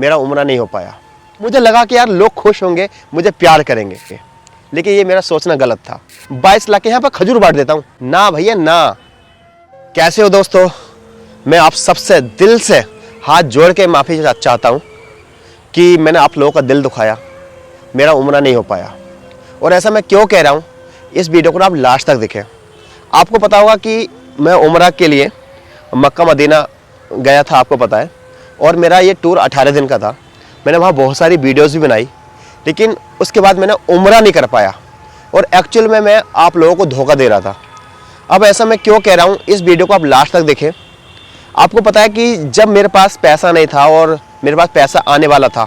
मेरा उम्रा नहीं हो पाया। मुझे लगा कि यार लोग खुश होंगे, मुझे प्यार करेंगे, लेकिन ये मेरा सोचना गलत था। 22 लाख के यहाँ पर खजूर बांट देता हूँ ना भैया ना। कैसे हो दोस्तों? मैं आप सबसे दिल से हाथ जोड़ के माफ़ी चाहता हूँ कि मैंने आप लोगों का दिल दुखाया, मेरा उम्रा नहीं हो पाया। और ऐसा मैं क्यों कह रहा हूँ, इस वीडियो को आप लास्ट तक देखें। आपको पता होगा कि मैं उम्रा के लिए मक्का मदीना गया था, आपको पता है। और मेरा ये टूर 18 दिन का था। मैंने वहाँ बहुत सारी वीडियोस भी बनाई, लेकिन उसके बाद मैंने उम्रा नहीं कर पाया और एक्चुअल में मैं आप लोगों को धोखा दे रहा था। अब ऐसा मैं क्यों कह रहा हूँ, इस वीडियो को आप लास्ट तक देखें। आपको पता है कि जब मेरे पास पैसा नहीं था और मेरे पास पैसा आने वाला था,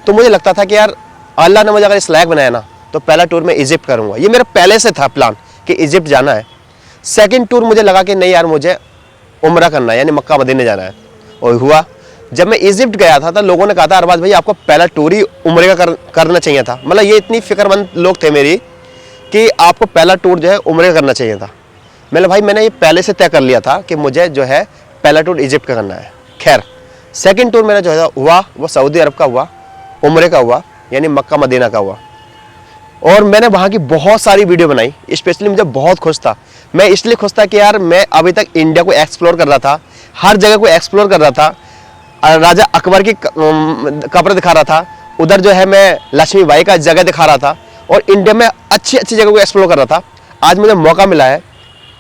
तो मुझे लगता था कि यार अल्लाह ने मुझे अगर इस लायक बनाया ना, तो पहला टूर मैं इजिप्ट करूँगा। ये मेरा पहले से था प्लान कि इजिप्ट जाना है। सेकेंड टूर मुझे लगा कि नहीं यार, मुझे उम्रा करना है, यानी मक्का मदीने जाना है। और हुआ, जब मैं इजिप्ट गया था तो लोगों ने कहा था अरबाज भाई आपको पहला टूर ही उम्रे का करना चाहिए था। मतलब ये इतनी फिक्रमंद लोग थे मेरी कि आपको पहला टूर जो है उम्रे का करना चाहिए था। मैंने ये पहले से तय कर लिया था कि मुझे जो है पहला टूर इजिप्ट का करना है। खैर, सेकंड टूर मेरा जो है हुआ वो सऊदी अरब का हुआ, उम्रे का हुआ, यानी मक्का मदीना का हुआ। और मैंने वहाँ की बहुत सारी वीडियो बनाई। स्पेशली मुझे बहुत खुश था। मैं इसलिए खुश था कि यार मैं अभी तक इंडिया को एक्सप्लोर कर रहा था, हर जगह को एक्सप्लोर कर रहा था। राजा अकबर की कब्र दिखा रहा था, उधर जो है मैं लक्ष्मीबाई का जगह दिखा रहा था, और इंडिया में अच्छी अच्छी जगह को एक्सप्लोर कर रहा था। आज मुझे मौका मिला है,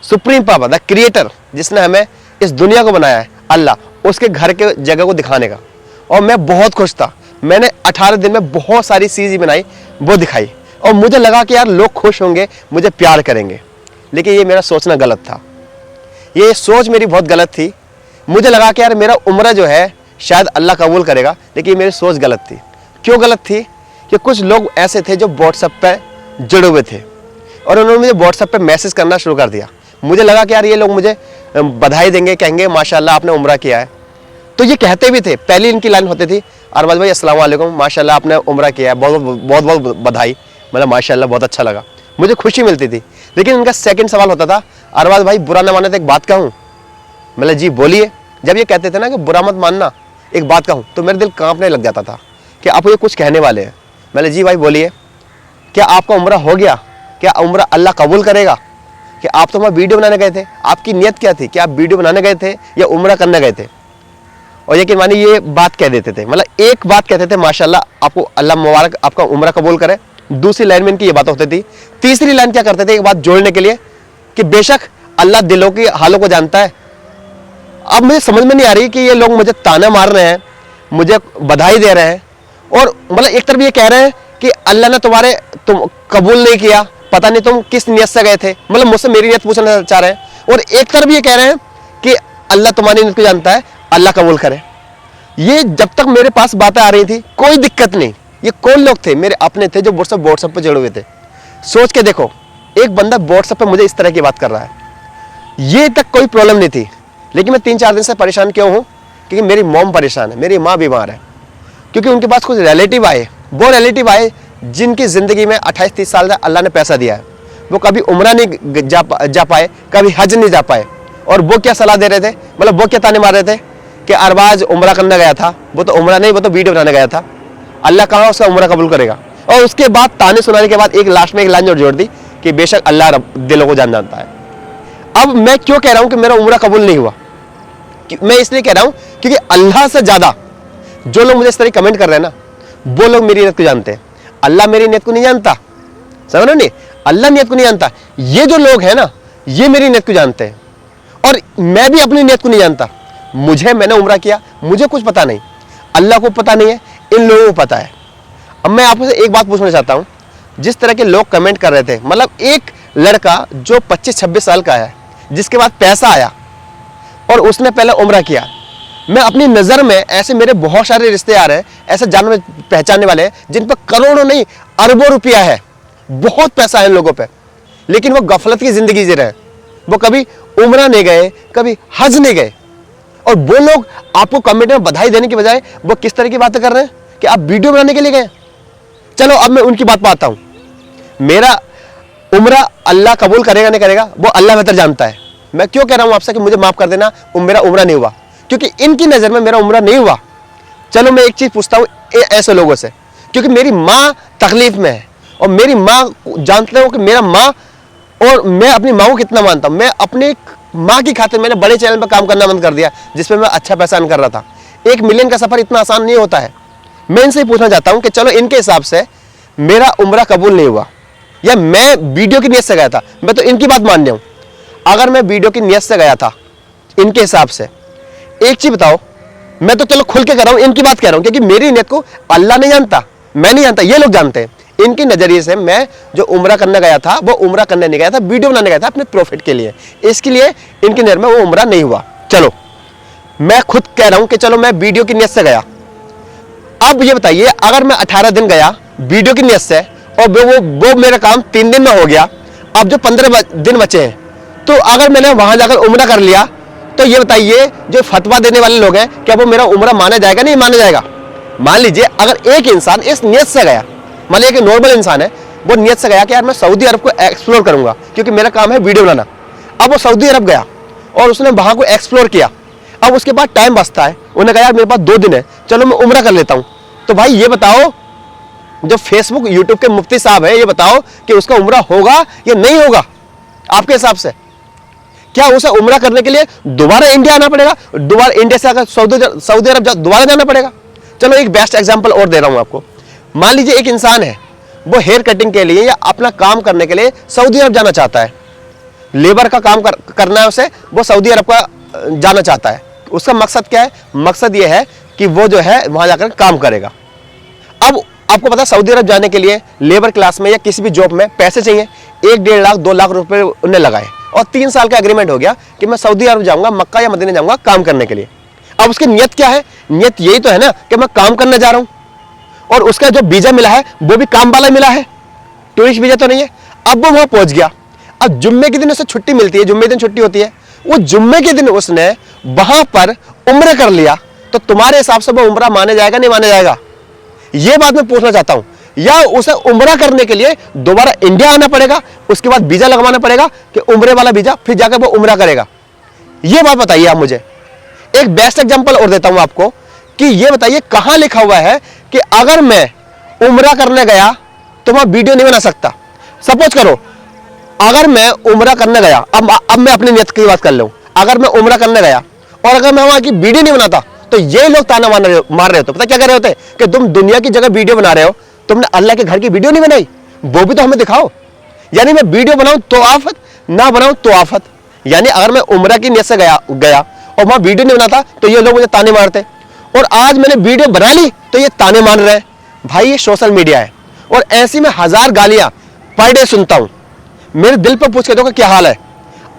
सुप्रीम पावर द क्रिएटर जिसने हमें इस दुनिया को बनाया है, अल्लाह, उसके घर के जगह को दिखाने का। और मैं बहुत खुश था। मैंने 18 दिन में बहुत सारी चीज़ें बनाई, वो दिखाई, और मुझे लगा कि यार लोग खुश होंगे, मुझे प्यार करेंगे। लेकिन ये मेरा सोचना गलत था। ये सोच मेरी बहुत गलत थी। मुझे लगा कि यार मेरा उम्रा जो है शायद अल्लाह कबूल करेगा, लेकिन मेरी सोच गलत थी। क्यों गलत थी? कि कुछ लोग ऐसे थे जो व्हाट्सएप पे जुड़े हुए थे और उन्होंने मुझे व्हाट्सएप पे मैसेज करना शुरू कर दिया। मुझे लगा कि यार ये लोग मुझे बधाई देंगे, कहेंगे माशाल्लाह आपने उम्रा किया है। तो ये कहते भी थे, पहली इनकी लाइन होती थी, अरबाज भाई अस्सलाम वालेकुम, माशाल्लाह आपने उम्रा किया है, बहुत बहुत बहुत बधाई। मतलब माशाल्लाह बहुत अच्छा लगा, मुझे खुशी मिलती थी। लेकिन इनका सेकंड सवाल होता था, अरबाज भाई बुरा न माने तो एक बात कहूँ। मतलब जी बोलिए। जब ये कहते थे ना कि बुरा मत मानना, एक बात कहूँ, तो मेरे दिल कांपने लग जाता था कि आप ये कुछ कहने वाले हैं। मैंने जी भाई बोलिए, क्या आपका उम्रा हो गया? क्या उम्रा अल्लाह कबूल करेगा? कि आप तो वहाँ वीडियो बनाने गए थे, आपकी नीयत क्या थी? कि आप वीडियो बनाने गए थे या उम्रा करने गए थे? और यकीन मानिए ये बात कह देते थे, मतलब एक बात कहते थे, माशाल्लाह आपको अल्लाह मुबारक आपका उम्रा कबूल करे। दूसरी लाइन में इनकी ये बात होती थी। तीसरी लाइन क्या करते थे, एक बात जोड़ने के लिए, कि बेशक अल्लाह दिलों की हालों को जानता है। अब मुझे समझ में नहीं आ रही कि ये लोग मुझे ताना मार रहे हैं, मुझे बधाई दे रहे हैं, और मतलब एक तरफ ये कह रहे हैं कि अल्लाह ने तुम कबूल नहीं किया, पता नहीं तुम किस नियत से गए थे, मतलब मुझसे मेरी नियत पूछना चाह रहे हैं। और एक तरफ ये कह रहे हैं कि अल्लाह तुम्हारी नियत को जानता है, अल्लाह कबूल करे। ये जब तक मेरे पास बातें आ रही थी कोई दिक्कत नहीं। ये कौन लोग थे? मेरे अपने थे जो व्हाट्सएप पे जुड़े हुए थे। सोच के देखो, एक बंदा व्हाट्सएप पे मुझे इस तरह की बात कर रहा है। ये तक कोई प्रॉब्लम नहीं थी, लेकिन मैं 3-4 दिन से परेशान क्यों हूँ? क्योंकि मेरी मॉम परेशान है, मेरी माँ बीमार है। क्योंकि उनके पास कुछ रिलेटिव आए, वो रिलेटिव आए जिनकी ज़िंदगी में 28-30 साल से अल्लाह ने पैसा दिया है। वो कभी उम्रा नहीं जा पाए, कभी हज नहीं जा पाए। और वो क्या सलाह दे रहे थे, मतलब वो क्या ताने मार रहे थे कि अरबाज उम्रा करने गया था, वो तो उम्रा नहीं, वो तो वीडियो बनाने गया था, अल्लाह कहाँ उसका उम्रा कबूल करेगा। और उसके बाद ताने सुनाने के बाद एक लास्ट में एक लाइन जोड़ दी कि बेशक अल्लाह दिलों को जानता है। अब मैं क्यों कह रहा हूँ कि मेरा उम्रा कबूल नहीं हुआ? मैं इसलिए कह रहा हूँ क्योंकि अल्लाह से ज़्यादा जो लोग मुझे इस तरह कमेंट कर रहे हैं ना, वो लोग मेरी नियत को जानते हैं। अल्लाह मेरी नियत को नहीं जानता, समझ रहे नहीं? अल्लाह नियत को नहीं जानता। ये जो लोग हैं ना, ये मेरी नियत को जानते हैं, और मैं भी अपनी नियत को नहीं जानता। मैंने उम्रा किया, मुझे कुछ पता नहीं, अल्लाह को पता नहीं है, इन लोगों को पता है। अब मैं आपसे एक बात पूछना चाहता हूँ। जिस तरह के लोग कमेंट कर रहे थे, मतलब एक लड़का जो 25-26 साल का है, जिसके बाद पैसा आया और उसने पहले उम्रा किया। मैं अपनी नज़र में ऐसे मेरे बहुत सारे रिश्तेदार हैं, ऐसे जानने में पहचानने वाले हैं जिन पर करोड़ों नहीं अरबों रुपया है, बहुत पैसा है इन लोगों पे, लेकिन वो गफलत की ज़िंदगी जी रहे हैं। वो कभी उम्रा नहीं गए, कभी हज नहीं गए, और वो लोग आपको कमेंट में बधाई देने के बजाय वो किस तरह की बातें कर रहे हैं कि आप वीडियो बनाने के लिए गए। चलो अब मैं उनकी बात पाता हूँ। मेरा उम्रा अल्लाह कबूल करेगा नहीं करेगा वो अल्लाह बेहतर जानता है। मैं क्यों कह रहा हूँ आपसे कि मुझे माफ़ कर देना, मेरा उम्रा नहीं हुआ, क्योंकि इनकी नज़र में मेरा उम्रा नहीं हुआ। चलो मैं एक चीज पूछता हूँ ऐसे लोगों से, क्योंकि मेरी माँ तकलीफ में है और मेरी माँ जानते हो कि मेरा माँ और मैं अपनी माँ को कितना मानता हूँ। मैं अपनी माँ की खातिर मैंने बड़े चैनल पर काम करना बंद कर दिया जिसपे मैं अच्छा पैसा अर्न कर रहा था। 1 मिलियन का सफर इतना आसान नहीं होता है। मैं इनसे पूछना चाहता हूँ कि चलो इनके हिसाब से मेरा उम्रा कबूल नहीं हुआ या मैं वीडियो की नीयत से गया था, मैं तो इनकी बात मान रहा हूँ। अगर मैं वीडियो की नीयत से गया था इनके हिसाब से, एक चीज बताओ, मैं तो चलो खुल के कर रहा हूं, इनकी बात कह रहा हूं, क्योंकि मेरी नीयत को अल्लाह नहीं जानता, मैं नहीं जानता, ये लोग जानते हैं। इनके नजरिए से मैं जो उम्रा करने गया था वो उम्रा करने नहीं गया था, वीडियो बनाने गया था अपने प्रॉफिट के लिए। इसके लिए इनकी नजर में वो उम्रा नहीं हुआ। चलो मैं खुद कह रहा हूं कि चलो मैं वीडियो की नीयत से गया। अब ये बताइए, अगर मैं 18 दिन गया वीडियो की नीयत से और वो मेरा काम 3 दिन में हो गया, अब जो 15 दिन बचे हैं, तो अगर मैंने वहां जाकर उम्रा कर लिया, तो ये बताइए जो फतवा देने वाले लोग हैं, क्या वो मेरा उम्रा माना जाएगा? नहीं माना जाएगा। मान लीजिए अगर एक इंसान इस नियत से गया, मान लीजिए कि नॉर्मल इंसान है, वो नियत से गया कि यार मैं सऊदी अरब को एक्सप्लोर करूंगा क्योंकि मेरा काम है वीडियो बनाना। अब वो सऊदी अरब गया और उसने वहां को एक्सप्लोर किया। अब उसके बाद टाइम बचता है, उन्होंने कहा यार मेरे पास 2 दिन है, चलो मैं उम्रा कर लेता हूं। तो भाई ये बताओ, जो फेसबुक यूट्यूब के मुफ्ती साहब है, ये बताओ कि उसका उम्रा होगा या नहीं होगा आपके हिसाब से? क्या उसे उम्रा करने के लिए दोबारा इंडिया आना पड़ेगा? दोबारा इंडिया से आकर सऊदी अरब दोबारा जाना पड़ेगा? चलो एक बेस्ट एग्जांपल और दे रहा हूं आपको। मान लीजिए एक इंसान है, वो हेयर कटिंग के लिए या अपना काम करने के लिए सऊदी अरब जाना चाहता है, लेबर का काम करना है उसे, वो सऊदी अरब का जाना चाहता है। उसका मकसद क्या है? मकसद ये है कि वो जो है वहां जाकर काम करेगा। अब आपको पता है सऊदी अरब जाने के लिए लेबर क्लास में या किसी भी जॉब में पैसे चाहिए, 1-1.5 लाख 2 लाख रुपए उन्हें लगाए और 3 साल का एग्रीमेंट हो गया कि मैं सऊदी अरब जाऊंगा, मक्का या मदीना जाऊंगा काम करने के लिए। अब उसकी नियत क्या है? नियत यही तो है ना कि मैं काम करने जा रहा हूं, और उसका जो वीजा मिला है वो भी काम वाला मिला है, टूरिस्ट वीजा तो नहीं है। अब वो वहां पहुंच गया। अब जुम्मे के दिन उसे छुट्टी मिलती है, जुम्मे के दिन छुट्टी होती है, वो जुम्मे के दिन उसने वहां पर उम्र कर लिया, तो तुम्हारे हिसाब से वो उम्रा माने जाएगा नहीं माने जाएगा? ये बात मैं पूछना चाहता हूं। या उसे उम्रा करने के लिए दोबारा इंडिया आना पड़ेगा, उसके बाद वीजा लगवाना पड़ेगा कि उम्रे वाला वीजा, फिर जाकर वो उम्रा करेगा? ये बात बताइए आप मुझे। एक बेस्ट एग्जांपल और देता हूं आपको कि ये बताइए कहां लिखा हुआ है कि अगर मैं उम्रा करने गया तो मैं वीडियो नहीं बना सकता। सपोज करो अगर मैं उम्रा करने गया, अब मैं अपनी नियत की बात कर लूं, अगर मैं उम्रा करने गया और अगर मैं वहां की वीडियो नहीं बनाता, तो ये लोग ताना मार रहे होते, पता क्या कह रहे होते कि तुम दुनिया की जगह वीडियो बना रहे हो, तुमने अल्लाह के घर की वीडियो नहीं बनाई, वो भी तो हमें दिखाओ। यानी मैं वीडियो बनाऊं तो आफत, ना बनाऊं तो आफत। यानी अगर मैं उम्रा की नियत से गया और वहां वीडियो नहीं बनाता तो ये लोग मुझे ताने मारते, और आज मैंने वीडियो बना ली तो ये ताने मार रहे हैं। भाई ये सोशल मीडिया है, और ऐसी में 1000 गालियां पर डे सुनता हूं। मेरे दिल पर पूछ के देखो क्या हाल है।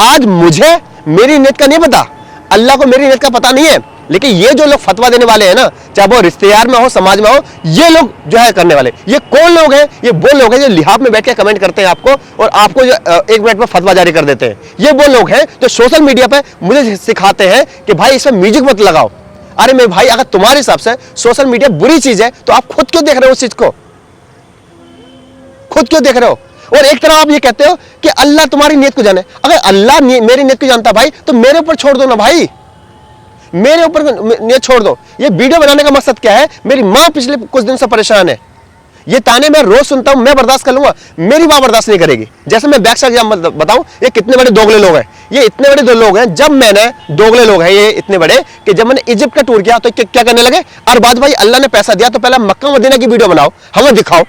आज मुझे मेरी नियत का नहीं पता, अल्लाह को मेरी नियत का पता नहीं है, लेकिन ये जो लोग फतवा देने वाले हैं ना, चाहे वो रिश्तेदार में हो, समाज में हो, ये लोग जो है करने वाले, ये कौन लोग हैं? ये वो लोग हैं जो लिहाफ में बैठ के कमेंट करते हैं आपको, और आपको जो 1 मिनट में फतवा जारी कर देते हैं। ये वो लोग हैं जो सोशल मीडिया पे मुझे सिखाते हैं कि भाई इसमें म्यूजिक मत लगाओ। अरे मेरे भाई, अगर तुम्हारे हिसाब से सोशल मीडिया बुरी चीज है तो आप खुद क्यों देख रहे हो उस चीज को? खुद क्यों देख रहे हो? और एक तरह आप ये कहते हो कि अल्लाह तुम्हारी नियत को जाने। अगर अल्लाह मेरी नियत को जानता भाई, तो मेरे ऊपर छोड़ दो ना भाई, मेरे ऊपर नियत छोड़ दो। ये वीडियो बनाने का मकसद क्या है? मेरी माँ पिछले कुछ दिन से परेशान है, ये ताने मैं रोज सुनता हूं, मैं बर्दाश्त कर लूंगा, मेरी माँ बर्दाश्त नहीं करेगी। जैसे मैं बैक साइड बताऊं, ये कितने बड़े दोगले लोग हैं, ये इतने बड़े लोग हैं, जब मैंने दोगले लोग हैं ये इतने बड़े कि जब मैंने इजिप्ट का टूर किया तो क्या करने लगे, अरबाज भाई अल्लाह ने पैसा दिया तो पहले मक्का मदीना की वीडियो बनाओ, हमें दिखाओ,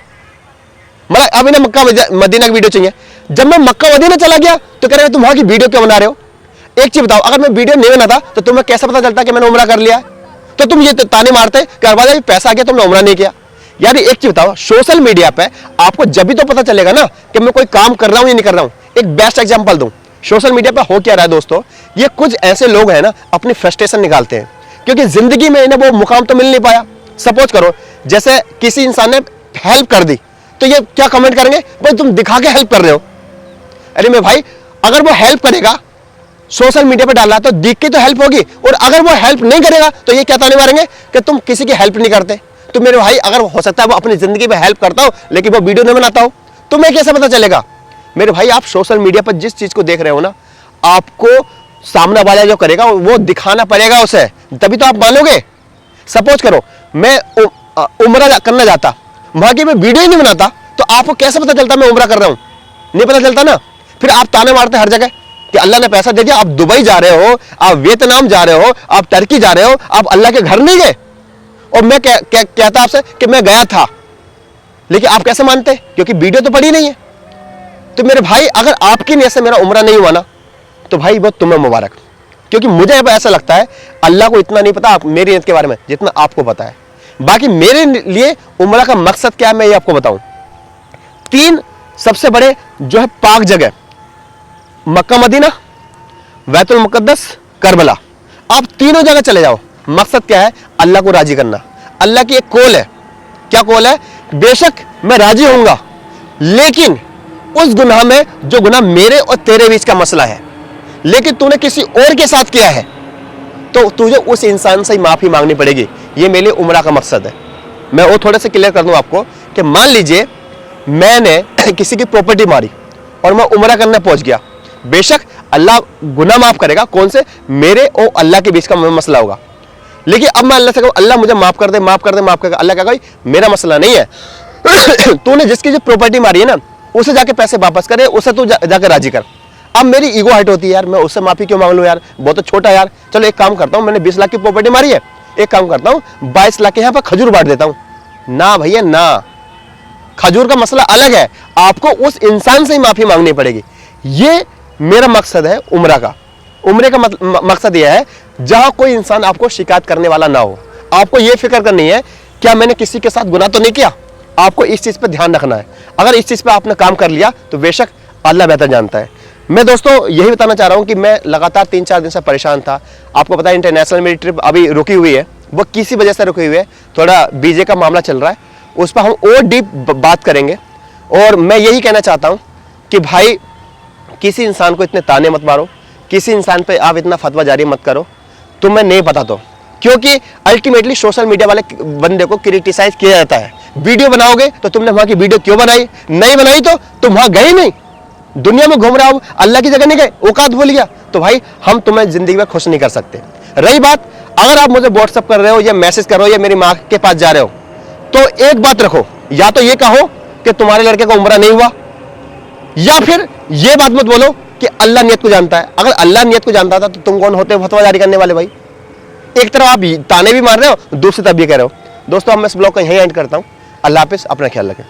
मतलब अब इन्हें मक्का मदीना की वीडियो चाहिए। जब मैं मक्का मदीना चला गया तो कह रहे तुम वहां की वीडियो क्यों बना रहे हो? एक चीज बताओ, अगर मैं वीडियो नहीं बनाता तो तुम्हें कैसे पता चलता कि मैंने उम्रा कर लिया? तो तुम ये ताने मारते कि अरबाज भाई पैसा आ गया तुमने उम्रा नहीं किया। यार एक चीज बताओ, सोशल मीडिया पे आपको जब भी तो पता चलेगा ना कि मैं कोई काम कर रहा हूं या नहीं कर रहा हूं। एक बेस्ट एग्जांपल दूं, सोशल मीडिया पे हो क्या रहा है दोस्तों, ये कुछ ऐसे लोग हैं ना अपनी फ्रस्ट्रेशन निकालते हैं, क्योंकि जिंदगी में इन्हें वो मुकाम तो मिल नहीं पाया। सपोज करो जैसे किसी इंसान ने हेल्प कर दी, तो ये क्या कमेंट करेंगे, भाई तुम दिखा के हेल्प कर रहे हो। अरे मेरे भाई, अगर वो हेल्प करेगा, सोशल मीडिया पे डाला तो दिख के तो हेल्प होगी, और अगर वो हेल्प नहीं करेगा तो ये क्या ताने मारेंगे कि तुम किसी की हेल्प नहीं करते। तो मेरे भाई, अगर हो सकता है वो अपनी जिंदगी में हेल्प करता हो लेकिन वो वीडियो नहीं बनाता हो, तुम्हें कैसे पता चलेगा? मेरे भाई, आप सोशल मीडिया पर जिस चीज को देख रहे हो ना, आपको सामने वाला जो करेगा वो दिखाना पड़ेगा उसे, तभी तो आप मानोगे। सपोज करो मैं उम्रा करना जाता, वहां की मैं वीडियो ही नहीं बनाता, तो आपको कैसे पता चलता मैं उम्रा कर रहा हूं? नहीं पता चलता ना। फिर आप ताने मारते हर जगह कि अल्लाह ने पैसा दे दिया, आप दुबई जा रहे हो, आप वियतनाम जा रहे हो, आप टर्की जा रहे हो, आप अल्लाह के घर नहीं गए। और मैं कहता आपसे कि मैं गया था, लेकिन आप कैसे मानते? क्योंकि वीडियो तो पड़ी नहीं है। तो मेरे भाई, अगर आपकी नीयत से मेरा उम्रा नहीं हुआ ना, तो भाई बहुत तुम्हें मुबारक, क्योंकि मुझे ऐसा लगता है अल्लाह को इतना नहीं पता आप मेरी नीयत के बारे में जितना आपको पता है। बाकी मेरे लिए उम्रा का मकसद क्या है मैं ये आपको बताऊं। 3 सबसे बड़े जो है पाक जगह, मक्का मदीना, बैतुल मुकद्दस, करबला, आप तीनों जगह चले जाओ। मकसद क्या है? अल्लाह को राजी करना। अल्लाह की एक कॉल है। क्या कॉल है? बेशक मैं राजी होऊंगा, लेकिन उस गुनाह में जो गुनाह मेरे और तेरे बीच का मसला है, लेकिन तूने किसी और के साथ किया है, तो तुझे उस इंसान से ही माफी मांगनी पड़ेगी। ये मेरे लिए उम्रा का मकसद है। मैं वो थोड़े से क्लियर कर दूं आपको कि मान लीजिए मैंने किसी की प्रॉपर्टी मारी और मैं उम्रा करने पहुंच गया, बेशक अल्लाह गुनाह माफ करेगा। कौन से? मेरे और अल्लाह के बीच का मसला होगा। लेकिन अब मैं अल्लाह से कहूं अल्लाह मुझे माफ कर दे, माफ कर दे, माफ कर दे। अल्लाह कहेगा मेरा मसला नहीं है, तूने जिसकी जो प्रॉपर्टी मारी है ना, उसे जाके पैसे वापस करे, उसे तू जाकर राजी कर। अब मेरी ईगो हाइट होती है, यार मैं उससे माफी क्यों मांग लूं यार, बहुत तो छोटा यार। चलो एक काम करता हूं, मैंने 20 लाख की प्रॉपर्टी मारी है, एक काम करता हूं 22 लाख के यहां पर खजूर बांट देता हूं। ना भैया ना, खजूर का मसला अलग है, आपको उस इंसान से ही माफी मांगनी पड़ेगी। ये मेरा मकसद है उम्रा का। उम्रे का मकसद यह है जहां कोई इंसान आपको शिकायत करने वाला ना हो। आपको यह फिक्र करनी है क्या मैंने किसी के साथ गुनाह तो नहीं किया। आपको इस चीज पर ध्यान रखना है। अगर इस चीज पर आपने काम कर लिया तो बेशक अल्लाह बेहतर जानता है। मैं दोस्तों यही बताना चाह रहा हूं कि मैं लगातार 3-4 दिन से परेशान था। आपको पता है इंटरनेशनल मेरी ट्रिप अभी रुकी हुई है। वो किसी वजह से रुकी हुई है, थोड़ा बीजे का मामला चल रहा है, उस पर हम और डीप बात करेंगे। और मैं यही कहना चाहता हूं कि भाई किसी इंसान को इतने ताने मत मारो, किसी इंसान पे आप इतना फतवा जारी मत करो तुम्हें नहीं पता तो, क्योंकि अल्टीमेटली सोशल मीडिया वाले बंदे को क्रिटिसाइज किया जाता है। वीडियो बनाओगे तो तुमने वहां की वीडियो क्यों बनाई, नहीं बनाई तो तुम वहां गए नहीं, दुनिया में घूम रहा हो, अल्लाह की जगह नहीं गए, औकात भूल गया, तो भाई हम तुम्हें जिंदगी में खुश नहीं कर सकते। रही बात अगर आप मुझे व्हाट्सअप कर रहे हो या मैसेज कर रहे हो या मेरी माँ के पास जा रहे हो, तो एक बात रखो, या तो ये कहो कि तुम्हारे लड़के का उम्रा नहीं हुआ, या फिर ये बात मत बोलो कि अल्लाह नियत को जानता है। अगर अल्लाह नियत को जानता था तो तुम कौन होते फतवा जारी करने वाले? भाई एक तरफ आप ताने भी मार रहे हो, दूसरी तरफ भी कह रहे हो। दोस्तों अब मैं इस ब्लॉग को यहीं एंड करता हूं। अल्लाह हाफिज़, अपना ख्याल रखें।